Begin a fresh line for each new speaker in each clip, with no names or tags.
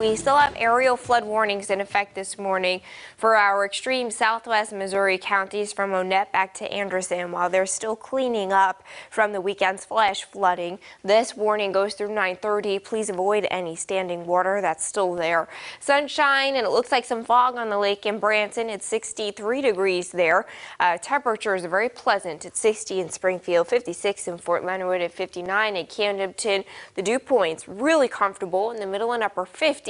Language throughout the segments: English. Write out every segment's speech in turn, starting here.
We still have aerial flood warnings in effect this morning for our extreme southwest Missouri counties from Monette back to Anderson. While they're still cleaning up from the weekend's flash flooding, this warning goes through 9:30. Please avoid any standing water that's still there. Sunshine, and it looks like some fog on the lake in Branson. It's 63 degrees there. Temperature is very pleasant at 60 in Springfield, 56 in Fort Leonard, at 59 in Camdenton. The dew points really comfortable in the middle and upper 50s.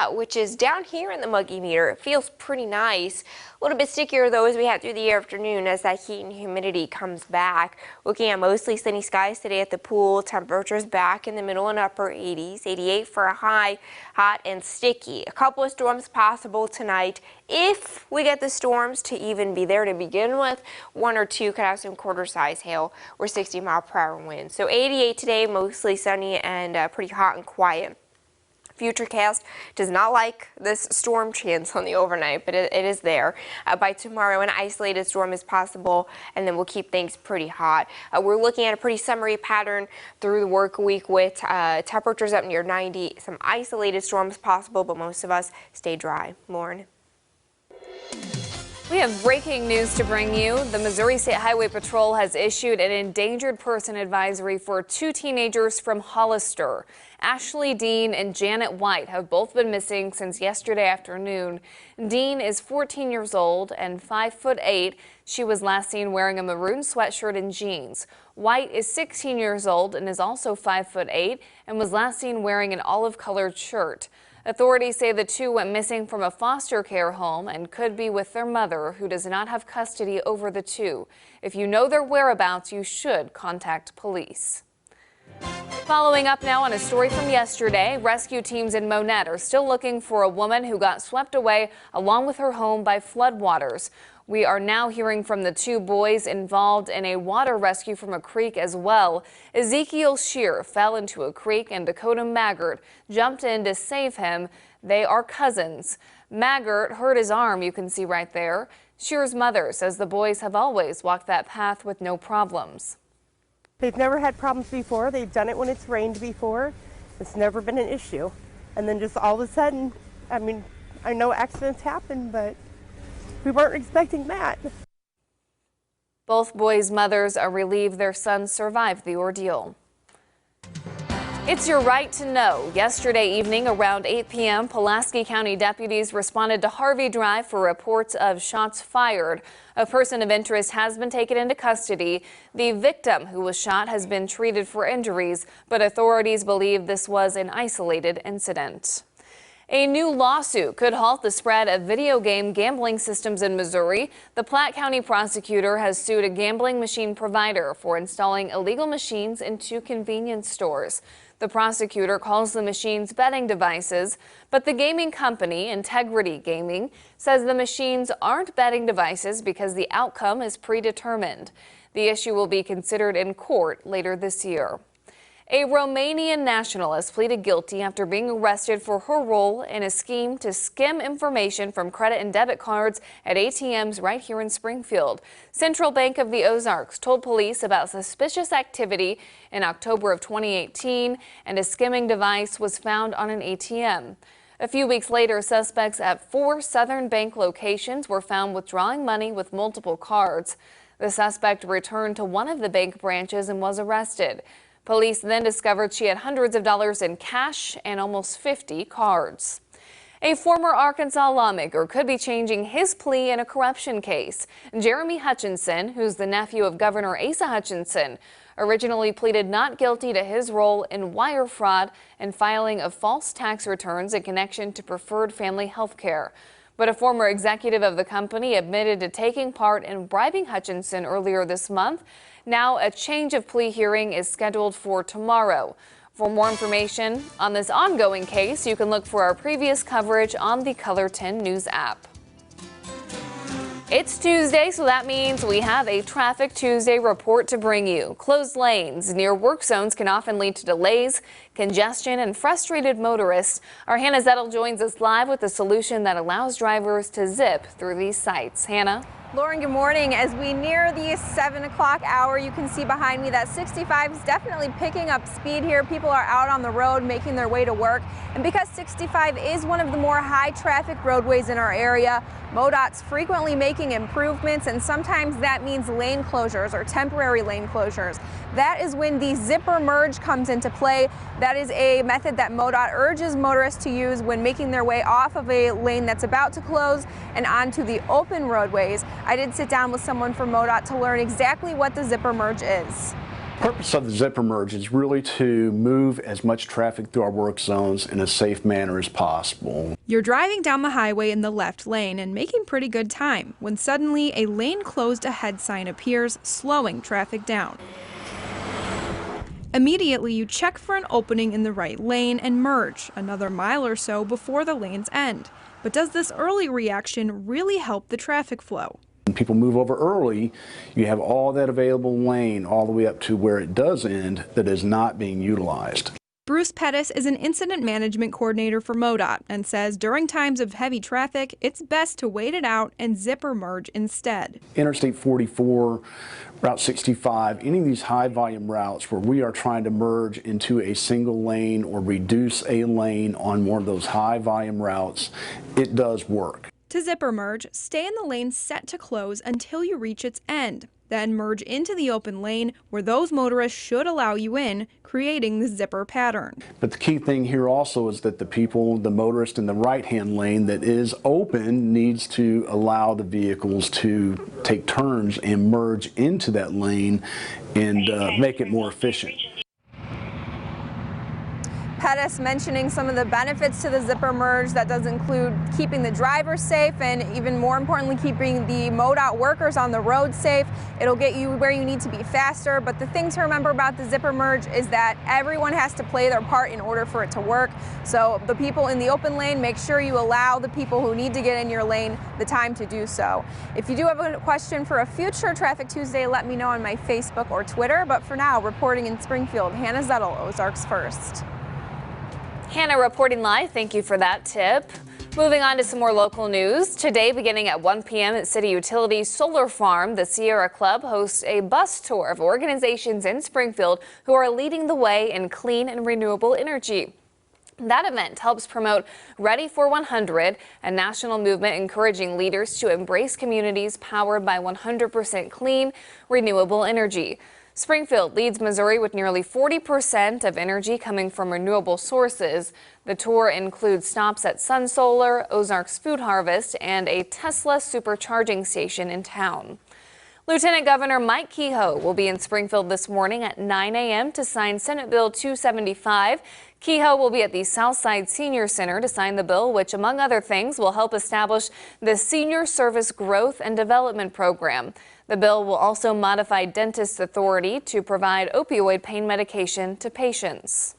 Which is down here in the muggy meter. It feels pretty nice. A little bit stickier though as we head through the afternoon as that heat and humidity comes back. Looking at mostly sunny skies today at the pool. Temperatures back in the middle and upper 80s. 88 for a high. Hot and sticky. A couple of storms possible tonight. If we get the storms to even be there to begin with, one or two could have some quarter-size hail or 60-mile-per-hour winds. So 88 today, mostly sunny and pretty hot and quiet. Futurecast does not like this storm chance on the overnight, but it is there. By tomorrow, an isolated storm is possible, and then we'll keep things pretty hot. We're looking at a pretty summery pattern through the work week with temperatures up near 90. Some isolated storms possible, but most of us stay dry. Lauren.
We have breaking news to bring you. The Missouri State Highway Patrol has issued an endangered person advisory for two teenagers from Hollister. Ashley Dean and Janet White have both been missing since yesterday afternoon. Dean is 14 years old and 5'8". She was last seen wearing a maroon sweatshirt and jeans. White is 16 years old and is also 5'8" and was last seen wearing an olive-colored shirt. Authorities say the two went missing from a foster care home and could be with their mother, who does not have custody over the two. If you know their whereabouts, you should contact police. Following up now on a story from yesterday, rescue teams in Monette are still looking for a woman who got swept away along with her home by floodwaters. We are now hearing from the two boys involved in a water rescue from a creek as well. Ezekiel Shear fell into a creek and Dakota Maggart jumped in to save him. They are cousins. Maggart hurt his arm, you can see right there. Shear's mother says the boys have always walked that path with no problems.
They've never had problems before. They've done it when it's rained before. It's never been an issue. And then just all of a sudden, I know accidents happen, but we weren't expecting that.
Both boys' mothers are relieved their sons survived the ordeal. It's your right to know. Yesterday evening around 8 p.m., Pulaski County deputies responded to Harvey Drive for reports of shots fired. A person of interest has been taken into custody. The victim who was shot has been treated for injuries, but authorities believe this was an isolated incident. A new lawsuit could halt the spread of video game gambling systems in Missouri. The Platte County prosecutor has sued a gambling machine provider for installing illegal machines into convenience stores. The prosecutor calls the machines betting devices, but the gaming company, Integrity Gaming, says the machines aren't betting devices because the outcome is predetermined. The issue will be considered in court later this year. A Romanian nationalist pleaded guilty after being arrested for her role in a scheme to skim information from credit and debit cards at ATMs right here in Springfield. Central Bank of the Ozarks told police about suspicious activity in October of 2018, and a skimming device was found on an ATM. A few weeks later, suspects at 4 Southern Bank locations were found withdrawing money with multiple cards. The suspect returned to one of the bank branches and was arrested. Police then discovered she had hundreds of dollars in cash and almost 50 cards. A former Arkansas lawmaker could be changing his plea in a corruption case. Jeremy Hutchinson, who's the nephew of Governor Asa Hutchinson, originally pleaded not guilty to his role in wire fraud and filing of false tax returns in connection to preferred family health care. But a former executive of the company admitted to taking part in bribing Hutchinson earlier this month. Now a change of plea hearing is scheduled for tomorrow. For more information on this ongoing case, you can look for our previous coverage on the Color 10 News app. It's Tuesday, so that means we have a Traffic Tuesday report to bring you. Closed lanes near work zones can often lead to delays, congestion, and frustrated motorists. Our Hannah Zettel joins us live with a solution that allows drivers to zip through these sites. Hannah?
Lauren, good morning. As we near the 7 o'clock hour, you can see behind me that 65 is definitely picking up speed here. People are out on the road making their way to work. And because 65 is one of the more high traffic roadways in our area, MoDOT's frequently making improvements, and sometimes that means lane closures or temporary lane closures. That is when the zipper merge comes into play. That is a method that MoDOT urges motorists to use when making their way off of a lane that's about to close and onto the open roadways. I did sit down with someone from MoDOT to learn exactly what the zipper merge is.
The purpose of the zipper merge is really to move as much traffic through our work zones in a safe manner as possible.
You're driving down the highway in the left lane and making pretty good time when suddenly a lane closed ahead sign appears, slowing traffic down. Immediately, you check for an opening in the right lane and merge another mile or so before the lanes end. But does this early reaction really help the traffic flow?
When people move over early, you have all that available lane all the way up to where it does end that is not being utilized.
Bruce Pettis is an incident management coordinator for MoDOT and says during times of heavy traffic, it's best to wait it out and zipper merge instead.
Interstate 44, Route 65, any of these high volume routes where we are trying to merge into a single lane or reduce a lane on one of those high volume routes, it does work.
To zipper merge, stay in the lane set to close until you reach its end. Then merge into the open lane where those motorists should allow you in, creating the zipper pattern.
But the key thing here also is that the motorist in the right-hand lane that is open needs to allow the vehicles to take turns and merge into that lane and make it more efficient.
Pettis mentioning some of the benefits to the zipper merge. That does include keeping the driver safe and even more importantly, keeping the MoDOT workers on the road safe. It'll get you where you need to be faster. But the thing to remember about the zipper merge is that everyone has to play their part in order for it to work. So the people in the open lane, make sure you allow the people who need to get in your lane the time to do so. If you do have a question for a future Traffic Tuesday, let me know on my Facebook or Twitter. But for now, reporting in Springfield, Hannah Zettel, Ozarks First.
Hannah reporting live. Thank you for that tip. Moving on to some more local news. Today, beginning at 1 p.m. at City Utilities Solar Farm, the Sierra Club hosts a bus tour of organizations in Springfield who are leading the way in clean and renewable energy. That event helps promote Ready for 100, a national movement encouraging leaders to embrace communities powered by 100% clean, renewable energy. Springfield leads Missouri with nearly 40% of energy coming from renewable sources. The tour includes stops at Sun Solar, Ozarks Food Harvest, and a Tesla supercharging station in town. Lieutenant Governor Mike Kehoe will be in Springfield this morning at 9 a.m. to sign Senate Bill 275. Kehoe will be at the Southside Senior Center to sign the bill, which, among other things, will help establish the Senior Service Growth and Development Program. The bill will also modify dentists' authority to provide opioid pain medication to patients.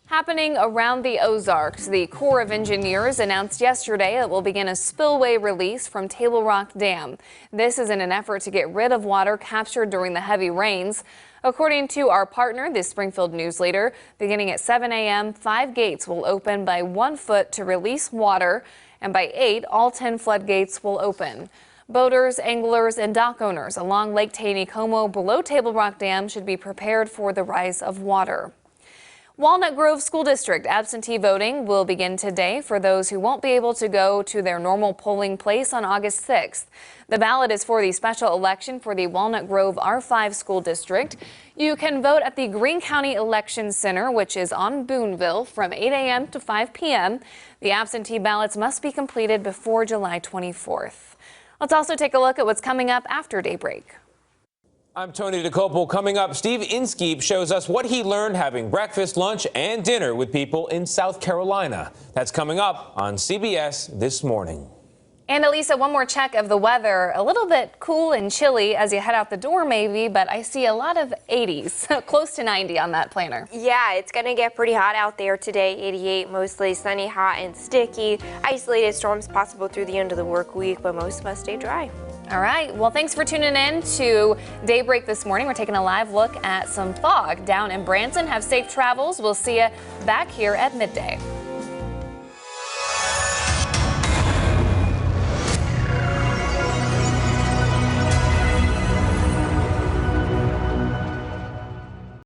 Happening around the Ozarks, the Corps of Engineers announced yesterday it will begin a spillway release from Table Rock Dam. This is in an effort to get rid of water captured during the heavy rains. According to our partner, the Springfield News Leader, beginning at 7 a.m., 5 gates will open by 1 foot to release water, and by 8, all 10 floodgates will open. Boaters, anglers, and dock owners along Lake Taneycomo below Table Rock Dam should be prepared for the rise of water. Walnut Grove School District absentee voting will begin today for those who won't be able to go to their normal polling place on August 6th. The ballot is for the special election for the Walnut Grove R5 School District. You can vote at the Greene County Election Center, which is on Boonville, from 8 a.m. to 5 p.m. The absentee ballots must be completed before July 24th. Let's also take a look at what's coming up after daybreak.
I'm Tony DeCopel. Coming up, Steve Inskeep shows us what he learned having breakfast, lunch, and dinner with people in South Carolina. That's coming up on CBS This Morning.
And Elisa, one more check of the weather. A little bit cool and chilly as you head out the door maybe, but I see a lot of 80s, close to 90 on that planner.
Yeah, it's going to get pretty hot out there today. 88, mostly sunny, hot, and sticky. Isolated storms possible through the end of the work week, but most must stay dry.
All right. Well, thanks for tuning in to Daybreak this morning. We're taking a live look at some fog down in Branson. Have safe travels. We'll see you back here at midday.